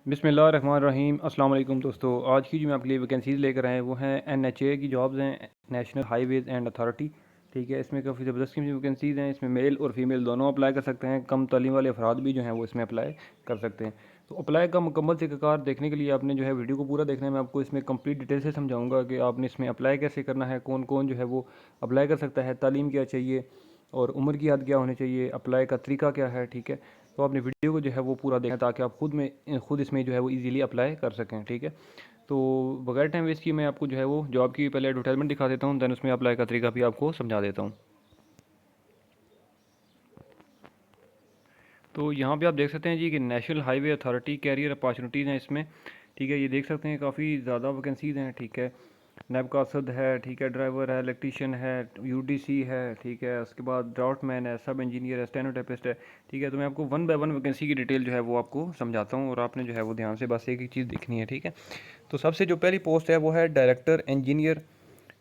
बिस्मिल्लाहिर्रहमानिर्रहीम। अस्सलाम वालेकुम दोस्तों, आज की जो मैं आपके लिए वैकेंसीज़ लेकर आए वो हैं NHA की जॉब्स हैं, नेशनल हाईवेज़ एंड अथॉरिटी। ठीक है, इसमें काफ़ी ज़बरदस्त किस्म की वैकेंसीज़ हैं। इसमें मेल और फीमेल दोनों अप्लाई कर सकते हैं। कम तालीम वाले अफराद भी जो हैं वो इसमें अप्लाई कर सकते हैं। तो अप्लाई का मुकम्मल तरीक़ाकार देखने के लिए आपने जो है वीडियो को पूरा देखना है। मैं आपको इसमें कंप्लीट डिटेल से समझाऊँगा कि आपने इसमें अप्लाई कैसे करना है, कौन कौन जो है वो अप्लाई कर सकता है, तालीम क्या चाहिए और उम्र की हद क्या होनी चाहिए, अप्लाई का तरीका क्या है। ठीक है, तो आपने वीडियो को जो है वो पूरा देखना ताकि आप खुद इसमें जो है वो इजीली अप्लाई कर सकें। ठीक है, तो बगैर टाइम वेस्ट किए मैं आपको जो है वो जॉब की पहले एडवर्टाइजमेंट दिखा देता हूँ, दैन उसमें अप्लाई का तरीका भी आपको समझा देता हूँ। तो यहाँ पे आप देख सकते हैं जी कि national highway authority career opportunities हैं इसमें। ठीक है, ये देख सकते हैं काफ़ी ज़्यादा वैकेंसीज़ हैं। ठीक है, नैब कासद है, ठीक है, ड्राइवर है, इलेक्ट्रीशियन है, UDC है, ठीक है, उसके बाद ड्राफ्टमैन है, सब इंजीनियर है, स्टेनोटाइपिस्ट है। ठीक है, तो मैं आपको वन बाय वन वैकेंसी की डिटेल जो है वो आपको समझाता हूँ और आपने जो है वो ध्यान से बस एक ही चीज़ देखनी है। ठीक है, तो सबसे जो पहली पोस्ट है वो है डायरेक्टर इंजीनियर।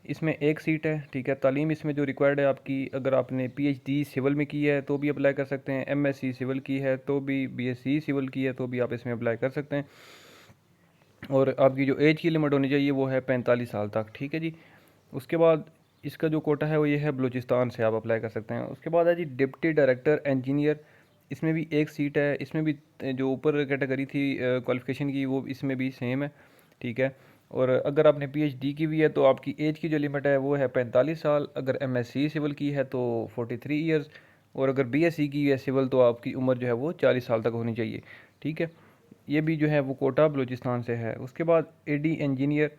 इसमें एक सीट है। ठीक है, तालीम इसमें जो रिक्वायर्ड है आपकी, अगर आपने PhD सिविल में की है तो भी अप्लाई कर सकते हैं, MSc सिविल की है तो भी, BSc सिविल की है तो भी आप इसमें अप्लाई कर सकते हैं। और आपकी जो एज की लिमिट होनी चाहिए वो है 45 साल तक। ठीक है जी, उसके बाद इसका जो कोटा है वो ये है बलूचिस्तान से आप अप्लाई कर सकते हैं। उसके बाद है जी डिप्टी डायरेक्टर इंजीनियर। इसमें भी एक सीट है। इसमें भी जो ऊपर कैटेगरी थी क्वालिफ़िकेशन की वो इसमें भी सेम है। ठीक है, और अगर आपने PhD की भी है तो आपकी एज की जो लिमिट है वो है 45 साल। अगर MSc सिविल की है तो 43 ईयर्स, और अगर BSc की है सिविल तो आपकी उम्र जो है वो 40 साल तक होनी चाहिए। ठीक है, ये भी जो है वो कोटा बलूचिस्तान से है। उसके बाद AD इंजीनियर,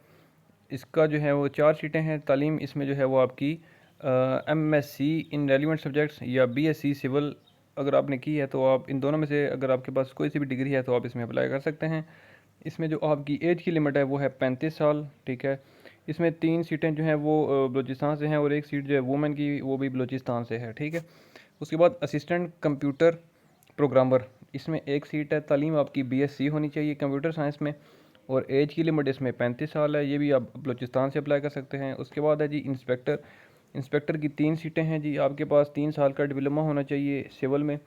इसका जो है वो 4 सीटें हैं। तालीम इसमें जो है वो आपकी MSc इन रेलिवेंट सब्जेक्ट्स या BSc सिविल अगर आपने की है तो आप इन दोनों में से अगर आपके पास कोई सी भी डिग्री है तो आप इसमें अप्लाई कर सकते हैं। इसमें जो आपकी एज की लिमिट है वो है 35 साल। ठीक है, इसमें 3 सीटें जो हैं वो बलूचिस्तान से हैं और एक सीट जो है वुमेन की वो भी बलूचिस्तान से है। ठीक है, उसके बाद असिस्टेंट कंप्यूटर प्रोग्रामर, इसमें एक सीट है। तालीम आपकी BSc होनी चाहिए कंप्यूटर साइंस में, और एज की लिमिट इसमें 35 साल है। ये भी आप बलूचिस्तान से अप्लाई कर सकते हैं। उसके बाद है जी इंस्पेक्टर। इंस्पेक्टर की 3 सीटें हैं जी। आपके पास 3 साल का डिप्लोमा होना चाहिए सिविल में,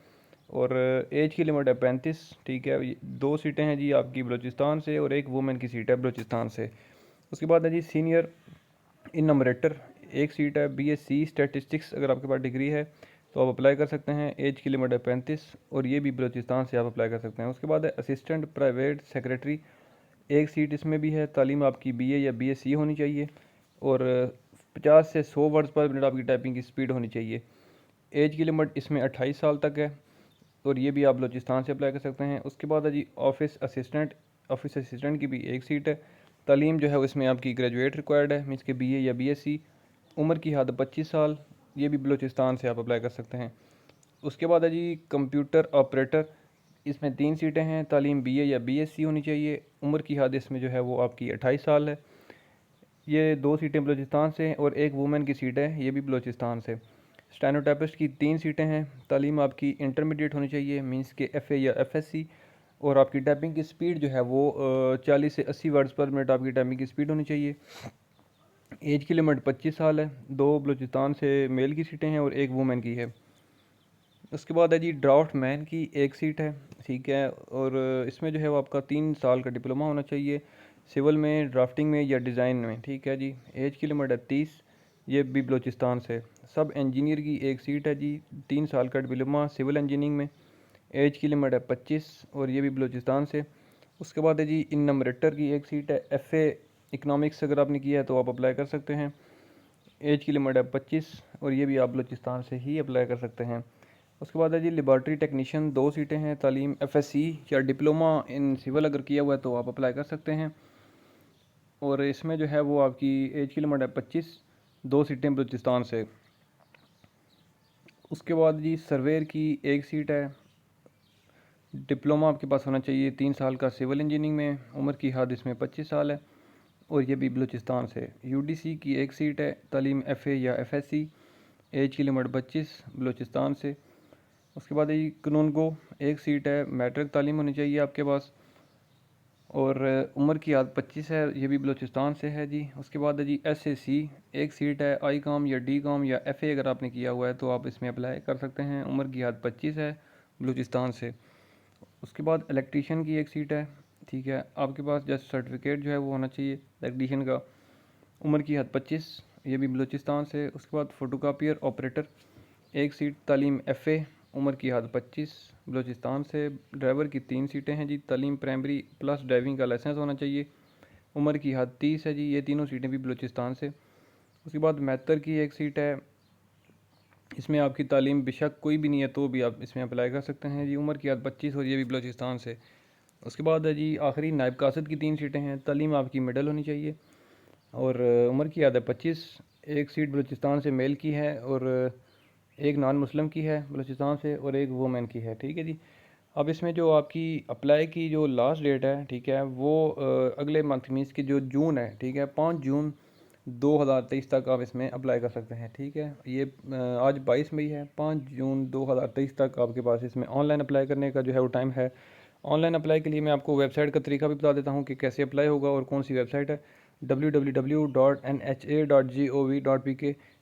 और एज की लिमिट है 35। ठीक है, 2 सीटें हैं जी आपकी बलूचिस्तान से और एक वुमेन की सीट है बलूचिस्तान से। उसके बाद है जी सीनियर इनमरेटर, एक सीट है। BSc स्टैटिस्टिक्स अगर आपके पास डिग्री है तो आप अप्लाई कर सकते हैं। एज की लिमिट है 35 और ये भी बलूचिस्तान से आप अप्लाई कर सकते हैं। उसके बाद है असिस्टेंट प्राइवेट सेक्रेटरी, एक सीट इसमें भी है। तालीम आपकी BA या BSc होनी चाहिए, और 50 से 100 वर्ड्स पर मिनट आपकी टाइपिंग की स्पीड होनी चाहिए। एज की लिमिट इसमें 28 साल तक है, और ये भी आप बलूचिस्तान से अप्लाई कर सकते हैं। उसके बाद है जी ऑफिस असिस्टेंट की भी एक सीट है। तालीम जो है इसमें आपकी ग्रेजुएट रिक्वायर्ड है, मीन्स के BA या BSc। उम्र की हद 25 साल, ये भी बलूचिस्तान से आप अप्लाई कर सकते हैं। उसके बाद है जी कंप्यूटर ऑपरेटर, इसमें 3 सीटें हैं। तालीम BA या BSc होनी चाहिए। उम्र की हद इसमें जो है वो आपकी 28 साल है। ये 2 सीटें बलूचिस्तान से हैं और एक वुमेन की सीट है, ये भी बलूचिस्तान से। स्टेनोटाइपिस्ट की 3 सीटें हैं। तालीम आपकी इंटरमीडिएट होनी चाहिए, मींस के FA या FSc, और आपकी टाइपिंग की स्पीड जो है वो 40 से 80 वर्ड्स पर मिनट आपकी टाइपिंग की स्पीड होनी चाहिए। एज की लिमिट 25 साल है। 2 बलूचिस्तान से मेल की सीटें हैं और एक वुमेन की है। उसके बाद है जी ड्राफ्ट मैन की एक सीट है। ठीक है, और इसमें जो है वो आपका 3 साल का डिप्लोमा होना चाहिए सिविल में, ड्राफ्टिंग में या डिज़ाइन में। ठीक है जी, एज की लिमिट है 30, ये भी बलूचिस्तान से। सब इंजीनियर की एक सीट है जी, 3 साल का डिप्लोमा सिविल इंजीनियरिंग में, एज की लिमिट है 25 और ये भी बलूचिस्तान से। उसके बाद है जी इन नंबरेटर की एक सीट है। FA इकनॉमिक्स अगर आपने किया है तो आप अप्लाई कर सकते हैं। एज की लिमिट है 25 और ये भी आप बलूचिस्तान से ही अप्लाई कर सकते हैं। उसके बाद है जी लेबॉर्ट्री टेक्नीशियन, 2 सीटें हैं। तालीम FSc या डिप्लोमा इन सिविल अगर किया हुआ है तो आप अप्लाई कर सकते हैं, और इसमें जो है वो आपकी एज की लिमिट है 25, 2 सीटें बलूचिस्तान से। उसके बाद जी सर्वेयर की एक सीट है। डिप्लोमा आपके पास होना चाहिए 3 साल का सिविल इंजीनियरिंग में, उम्र की हद इसमें 25 साल है और ये भी बलूचिस्तान से। UDC की एक सीट है। तालीम FA या FSc, एज की लिमिट 25, बलूचिस्तान से। उसके बाद ये कानून को एक सीट है। मैट्रिक तालीम होनी चाहिए आपके पास, और उम्र की हद 25 है, ये भी बलूचिस्तान से है जी। उसके बाद है जी SAC, एक सीट है। ICOM या DCOM या FA अगर आपने किया हुआ है तो आप इसमें अप्लाई कर सकते हैं। उम्र की हद 25 है, बलूचिस्तान से। उसके बाद इलेक्ट्रीशियन की एक सीट है। ठीक है। आपके पास जस्ट सर्टिफिकेट जो है वो होना चाहिए इलेक्ट्रीशियन का। उम्र की हद 25, ये भी बलूचिस्तान से। उसके बाद फ़ोटोकापियर ऑपरेटर, एक सीट तालीम FA, उम्र की हद 25, बलूचिस्तान से। ड्राइवर की 3 सीटें हैं जी, तालीम प्राइमरी प्लस ड्राइविंग का लाइसेंस होना चाहिए। उम्र की हद 30 है जी, ये तीनों सीटें भी बलूचिस्तान से। उसके बाद मैतर की एक सीट है, इसमें आपकी तालीम बेशक कोई भी नहीं है तो भी आप इसमें अप्लाई कर सकते हैं जी। उम्र की हद 25 और ये भी बलूचिस्तान से। उसके बाद है जी आखिरी नायब कासद की 3 सीटें हैं, तालीम आपकी मिडल होनी चाहिए और उम्र की हद है 25। एक सीट बलूचिस्तान से मेल की है और एक नॉन मुस्लिम की है बलूचिस्तान से और एक वुमेन की है, ठीक है जी। अब इसमें जो आपकी अप्लाई की जो लास्ट डेट है, ठीक है, वो अगले मंथ मीन्स की जो जून है, ठीक है, 5 जून 2023 तक आप इसमें अप्लाई कर सकते हैं, ठीक है। ये आज 22 मई है, 5 जून 2023 तक आपके पास इसमें ऑनलाइन अप्लाई करने का जो है वो टाइम है। ऑनलाइन अप्लाई के लिए मैं आपको वेबसाइट का तरीका भी बता देता हूँ कि कैसे अप्लाई होगा और कौन सी वेबसाइट है। www.nha.gov.pk,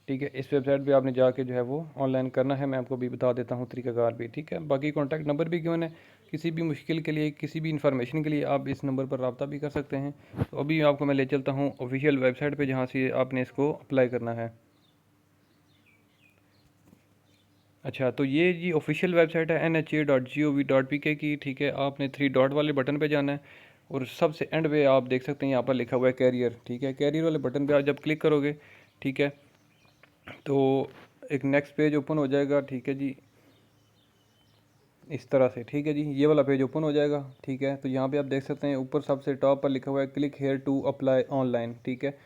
ठीक है। इस वेबसाइट पे आपने जाके जो है वो ऑनलाइन करना है। मैं आपको भी बता देता हूँ तरीकाकार भी, ठीक है। बाकी कॉन्टैक्ट नंबर भी क्यों है, किसी भी मुश्किल के लिए, किसी भी इंफॉर्मेशन के लिए आप इस नंबर पर रब्ता भी कर सकते हैं। तो अभी आपको मैं ले चलता हूँ ऑफिशियल वेबसाइट पे जहाँ से आपने इसको अप्लाई करना है। अच्छा, तो ये जी ऑफिशियल वेबसाइट है nha.gov.pk की, ठीक है। आपने 3 डॉट वाले बटन पे जाना है और सबसे एंड पे आप देख सकते हैं यहाँ पर लिखा हुआ है कैरियर, ठीक है। कैरियर वाले बटन पे आप जब क्लिक करोगे, ठीक है, तो एक नेक्स्ट पेज ओपन हो जाएगा, ठीक है जी, इस तरह से, ठीक है जी। ये वाला पेज ओपन हो जाएगा, ठीक है। तो यहाँ पे आप देख सकते हैं ऊपर सबसे टॉप पर लिखा हुआ है click here to apply online, ठीक है।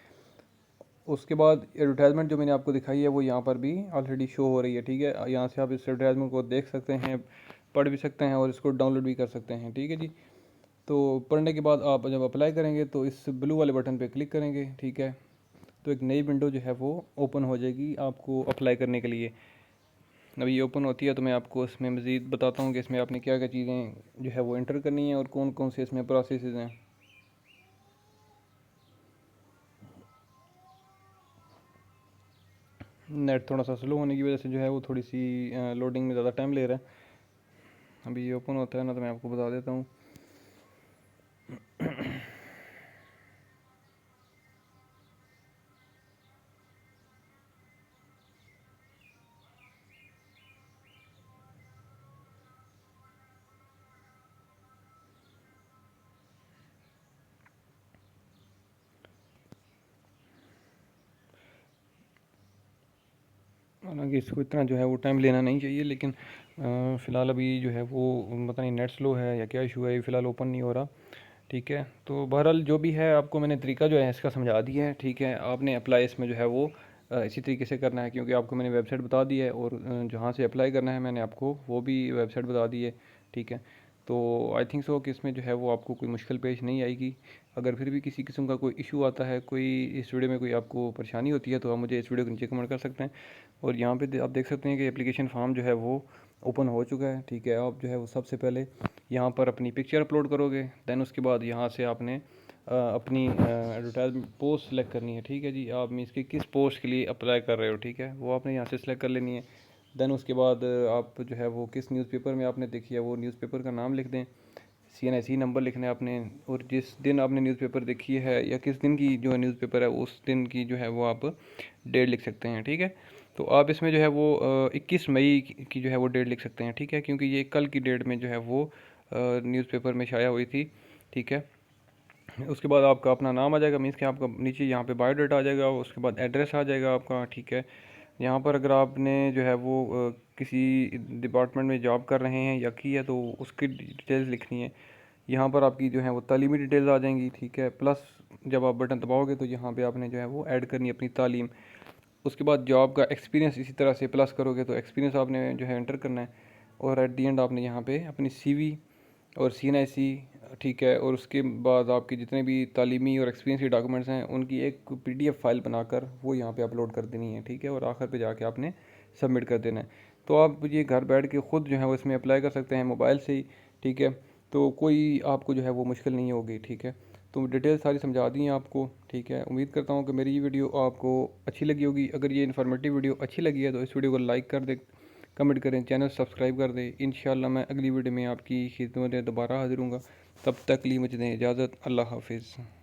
उसके बाद एडवर्टाइजमेंट जो मैंने आपको दिखाई है वो यहाँ पर भी ऑलरेडी शो हो रही है, ठीक है। यहाँ से आप इस एडवर्टाइजमेंट को देख सकते हैं, पढ़ भी सकते हैं और इसको डाउनलोड भी कर सकते हैं, ठीक है जी। तो पढ़ने के बाद आप जब अप्लाई करेंगे तो इस ब्लू वाले बटन पे क्लिक करेंगे, ठीक है। तो एक नई विंडो जो है वो ओपन हो जाएगी आपको अप्लाई करने के लिए। अभी ये ओपन होती है तो मैं आपको इसमें मज़ीद बताता हूँ कि इसमें आपने क्या क्या चीज़ें जो है वो एंटर करनी है और कौन कौन से इसमें प्रोसेस हैं। नेट थोड़ा सा स्लो होने की वजह से जो है वो थोड़ी सी लोडिंग में ज़्यादा टाइम ले रहा है। अभी ये ओपन होता है ना तो मैं आपको बता देता हूँ। हालांकि इसको इतना जो है वो टाइम लेना नहीं चाहिए, लेकिन फ़िलहाल अभी जो है वो पता नहीं नेट स्लो है या क्या इशू है, फ़िलहाल ओपन नहीं हो रहा, ठीक है। तो बहरहाल जो भी है आपको मैंने तरीका जो है इसका समझा दिया है, ठीक है। आपने अप्लाई इसमें जो है वो इसी तरीके से करना है, क्योंकि आपको मैंने वेबसाइट बता दी है और जहाँ से अप्लाई करना है मैंने आपको वो भी वेबसाइट बता दी है, ठीक है। तो आई थिंक सो कि इसमें जो है वो आपको कोई मुश्किल पेश नहीं आएगी। अगर फिर भी किसी किस्म का कोई इशू आता है, कोई इस वीडियो में कोई आपको परेशानी होती है, तो आप मुझे इस वीडियो के नीचे कमेंट कर सकते हैं। और यहाँ पे आप देख सकते हैं कि एप्लीकेशन फॉर्म जो है वो ओपन हो चुका है, ठीक है। आप जो है वो सबसे पहले यहाँ पर अपनी पिक्चर अपलोड करोगे, दैन उसके बाद यहाँ से आपने अपनी एडवर्टाइजमेंट पोस्ट सेलेक्ट करनी है, ठीक है जी। आप मीन्स की किस पोस्ट के लिए अप्लाई कर रहे हो, ठीक है, वो आपने यहाँ से सेलेक्ट कर लेनी है। दैन उसके बाद आप जो है वो किस न्यूज़पेपर में आपने देखी है वो न्यूज़पेपर का नाम लिख दें, CNIC नंबर लिखना है आपने, और जिस दिन आपने न्यूज़पेपर देखी है या किस दिन की जो है न्यूज़पेपर है उस दिन की जो है वो आप डेट लिख सकते हैं, ठीक है। तो आप इसमें जो है वो 21 मई की जो है वो डेट लिख सकते हैं, ठीक है, क्योंकि ये कल की डेट में जो है वो न्यूज़पेपर में शाया हुई थी, ठीक है। उसके बाद आपका अपना नाम आ जाएगा, मीन्स कि आपका नीचे यहाँ पे बायोडाटा आ जाएगा, उसके बाद एड्रेस आ जाएगा आपका, ठीक है। यहाँ पर अगर आपने जो है वो किसी डिपार्टमेंट में जॉब कर रहे हैं या की है तो उसकी डिटेल्स लिखनी है। यहाँ पर आपकी जो है वो तालीमी डिटेल्स आ जाएंगी, ठीक है। प्लस जब आप बटन दबाओगे तो यहाँ पे आपने जो है वो ऐड करनी है अपनी तालीम। उसके बाद जॉब का एक्सपीरियंस इसी तरह से प्लस करोगे तो एक्सपीरियंस आपने जो है एंटर करना है। और एट दी एंड आपने यहाँ पे अपनी CV और CNIC, ठीक है, और उसके बाद आपके जितने भी तालीमी और एक्सपीरियंस के डॉक्यूमेंट्स हैं उनकी एक PDF फाइल बनाकर वो यहाँ पे अपलोड कर देनी है, ठीक है। और आखिर पे जाके आपने सबमिट कर देना है। तो आप ये घर बैठ के ख़ुद जो है वो इसमें अप्लाई कर सकते हैं मोबाइल से ही, ठीक है। तो कोई आपको जो है वो मुश्किल नहीं होगी, ठीक है। तो डिटेल सारी समझा दी हैं आपको, ठीक है। उम्मीद करता हूँ कि मेरी ये वीडियो आपको अच्छी लगी होगी। अगर ये इन्फॉर्मेटिव वीडियो अच्छी लगी है तो इस वीडियो को लाइक कर दें, कमेंट करें, चैनल सब्सक्राइब कर दें। इंशाल्लाह मैं अगली वीडियो में आपकी खिदमत में दोबारा हाजिर हूँगा। तब तक लिए मुझे दें इजाज़त। अल्लाह हाफिज़।